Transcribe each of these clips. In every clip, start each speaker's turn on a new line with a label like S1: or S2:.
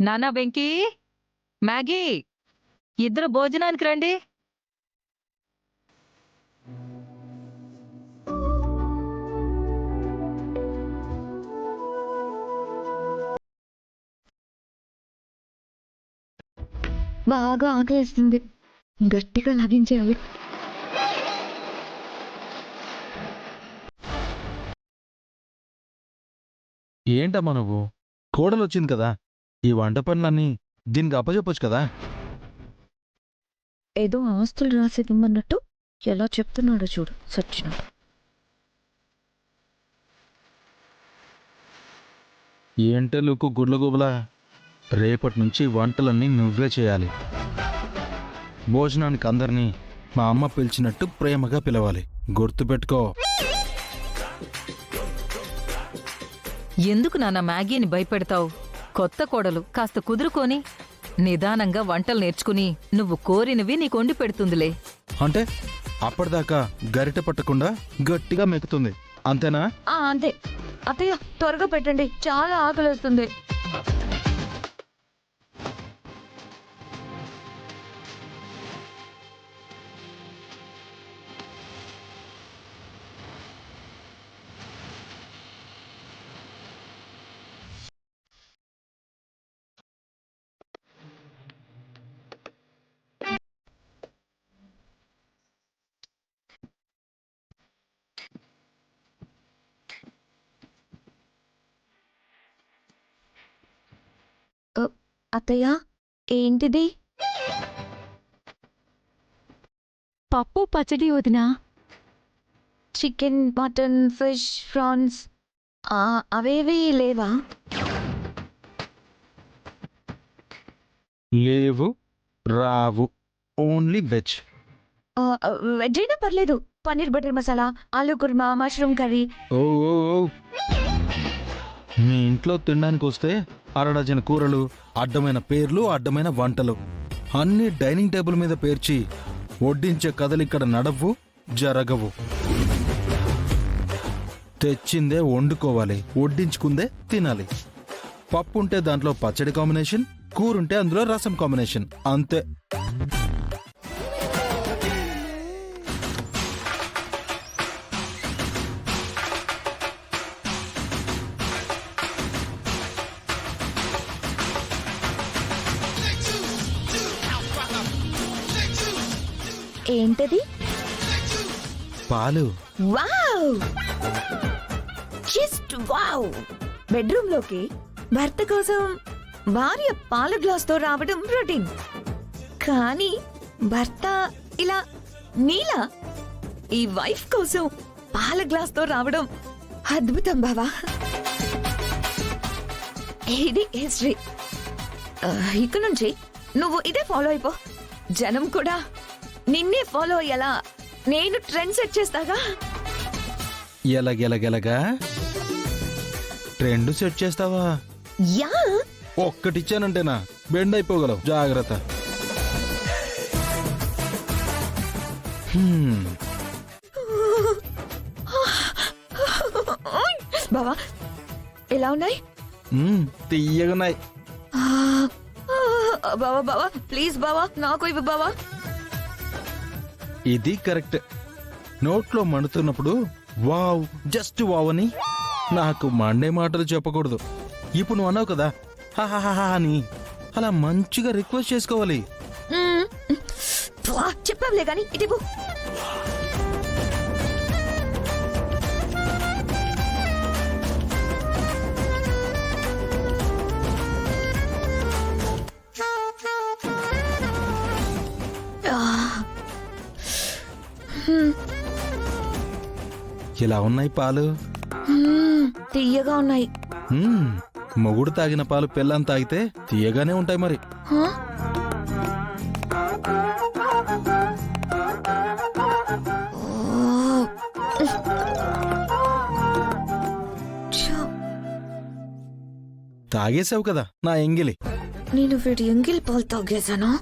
S1: నానా వెంకీ, మ్యాగీ, ఇద్దరు భోజనానికి రండి.
S2: బాగా ఆకలిస్తుంది. గట్టిగా లాగించేయాలి.
S3: ఏంటమ్మా నువ్వు? కోడలు వచ్చింది కదా, ఈ వంట పనులన్నీ దీనికి అప్పచెప్పొచ్చు కదా.
S2: ఏదో ఆస్తులు రాసేదిమ్మన్నట్టు ఎలా చెప్తున్నాడో చూడు సచ్చిన.
S3: ఏంటే లుక్కు గుడ్లగూబలా, రేపటి నుంచి వంటలన్నీ నువ్వే చేయాలి. భోజనానికి అందరినీ మా అమ్మ పిలిచినట్టు ప్రేమగా పిలవాలి, గుర్తుపెట్టుకో.
S1: ఎందుకు నాన్న మ్యాగీని భయపెడతావు? కొత్త కోడలు కాస్త కుదురుకొని నిదానంగా వంటలు నేర్చుకుని నువ్వు కోరినవి నీకు వండి పెడుతుందిలే.
S3: అంటే అప్పటిదాకా గరిటె పట్టకుండా గట్టిగా మెక్కుతుంది, అంతేనా?
S2: అంతే. అత్తయ్య త్వరగా పెట్టండి, చాలా ఆకలి వస్తుంది. అత్తయ్య ఏంటిది?
S4: పప్పు పచ్చడి వదినా.
S2: చికెన్, మటన్, ఫిష్, ప్రాన్స్ అవేవి లేవా?
S3: లేవు, రావు, ఓన్లీ వెజ్.
S2: వెజ్ అయినా పర్లేదు. Paneer butter masala, aloo kurma, mushroom curry.
S3: ఓ ఓ, ఓ. మీ ఇంట్లో తినడానికి వస్తే అరడజన కూరలు, అడ్డమైన పేర్లు, అడ్డమైన వంటలు అన్నీ డైనింగ్ టేబుల్ మీద పేర్చి వడ్డించే కథలు ఇక్కడ నడవ్వు, జరగవు. తెచ్చిందే వండుకోవాలి, వడ్డించుకుందే తినాలి. పప్పు ఉంటే దాంట్లో పచ్చడి కాంబినేషన్, కూరుంటే అందులో రసం కాంబినేషన్, అంతే.
S2: ఏంటది?
S3: పాలు.
S2: Wow, just wow. బెడ్రూమ్ లోకి భర్త కోసం భార్య పాల గ్లాస్ తో రావడం రొటీన్, కానీ భర్త ఇలా నీలా ఈ వైఫ్ కోసం పాల గ్లాస్ తో రావడం అద్భుతం బావా. ఇది హిస్టరీ. ఇక నుంచి నువ్వు ఇదే ఫాలో అయిపో. జనం కూడా నిన్నే ఫాలో అయ్యేలా నేను ట్రెండ్ సెట్ చేస్తాగా.
S3: ఎలగెలగెలగా ట్రెండ్ సెట్ చేస్తావా?
S2: యా,
S3: ఒక్కటిచ్చానంటేనా బెండ్ అయిపోగలవు, జాగ్రత్త.
S2: బావా ఎలా ఉన్నాయి?
S3: తీయగున్నాయి.
S2: బావా బావా ప్లీజ్ బావా నాకు ఇవ్వు బావా.
S3: ఇది కరెక్ట్. నోట్లో మండుతున్నప్పుడు వావ్, జస్ట్ వావ్ అని నాకు మండే మాటలు చెప్పకూడదు. ఇప్పుడు నువ్వు అన్నావు కదా హాహాహా అని, అలా మంచిగా రిక్వెస్ట్ చేసుకోవాలి.
S2: చెప్పావులే గాని ఇటు.
S3: ఇలా ఉన్నాయి పాలు,
S2: తీయగా ఉన్నాయి.
S3: మొగుడు తాగిన పాలు పిల్లని తాగితే తీయగానే ఉంటాయి మరి. తాగేసావు కదా నా ఎంగిలి.
S2: నేను వీడి ఎంగిలి పాలు తాగేశానా?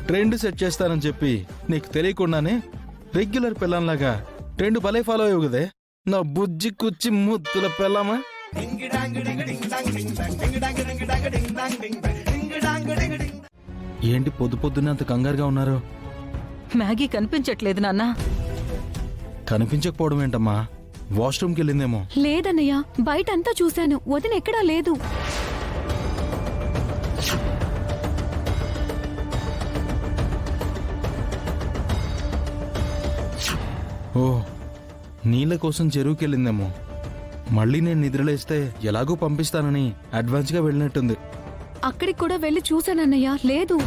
S3: ట్రెండ్ సెట్ చేస్తానని చెప్పి నీకు తెలియకుండానే రెగ్యులర్ పిల్లంలాగా ట్రెండ్ భలే ఫాలో అయ్యవు కదే. నా బుజ్జి కుచ్చి ముద్దుల పెళ్ళామా. ఏంటి పొద్దు పొద్దున్నే అంత కంగారుగా ఉన్నారు?
S1: మ్యాగీ కనిపించట్లేదు నాన్న.
S3: కనిపించకపోవడం ఏంటమ్మా? వాష్రూమ్కి వెళ్ళిందేమో.
S4: లేదన్నయ్య, బయట అంతా చూశాను, వదిన ఎక్కడా లేదు.
S3: ఓ, నీళ్ళ కోసం చెరువుకి వెళ్ళిందేమో. మళ్ళీ నేను నిద్రలేస్తే ఎలాగో పంపిస్తానని అడ్వాన్స్గా వెళ్ళినట్టుంది.
S4: అక్కడికి కూడా వెళ్ళి చూశానన్నయ్య, లేదు.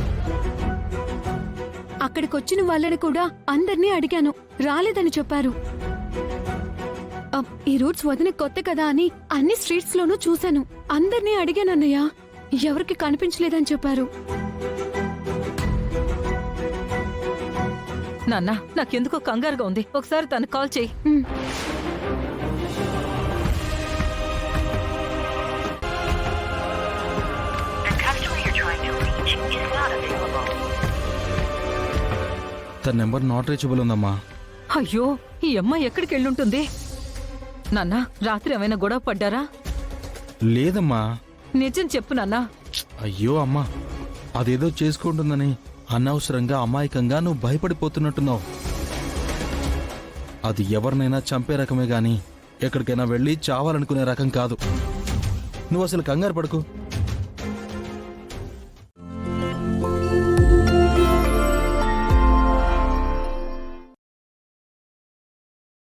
S4: అక్కడికొచ్చిన వాళ్ళని కూడా అందర్నీ అడిగాను, రాలేదని చెప్పారు. ఈ రూట్స్ వదిన కొత్త కదా అని అన్ని స్ట్రీట్స్ లోనూ చూశాను. అందర్నీ అడిగానన్నయ్య, ఎవరికి కనిపించలేదని చెప్పారు.
S1: నాన్న, నాకెందుకో కంగారుగా ఉంది. ఒకసారి తనకు కాల్ చేయి.
S4: ఉమ్.
S3: తన నెంబర్ నాట్ రీచబుల్ ఉందమ్మా.
S1: అయ్యో, ఈ అమ్మాయి ఎక్కడికి వెళ్ళుంటుంది? నాన్న, రాత్రి ఏమైనా గొడవ పడ్డారా?
S3: లేదమ్మా.
S1: నిజం చెప్పు నాన్న.
S3: అయ్యో అమ్మా, అదేదో చేసుకుంటుందని అనవసరంగా అమాయకంగా నువ్వు భయపడిపోతున్నట్టున్నావు. అది ఎవరినైనా చంపే రకమే గాని ఎక్కడికైనా వెళ్ళి చావాలనుకునే రకం కాదు. నువ్వు అసలు కంగారు పడకు.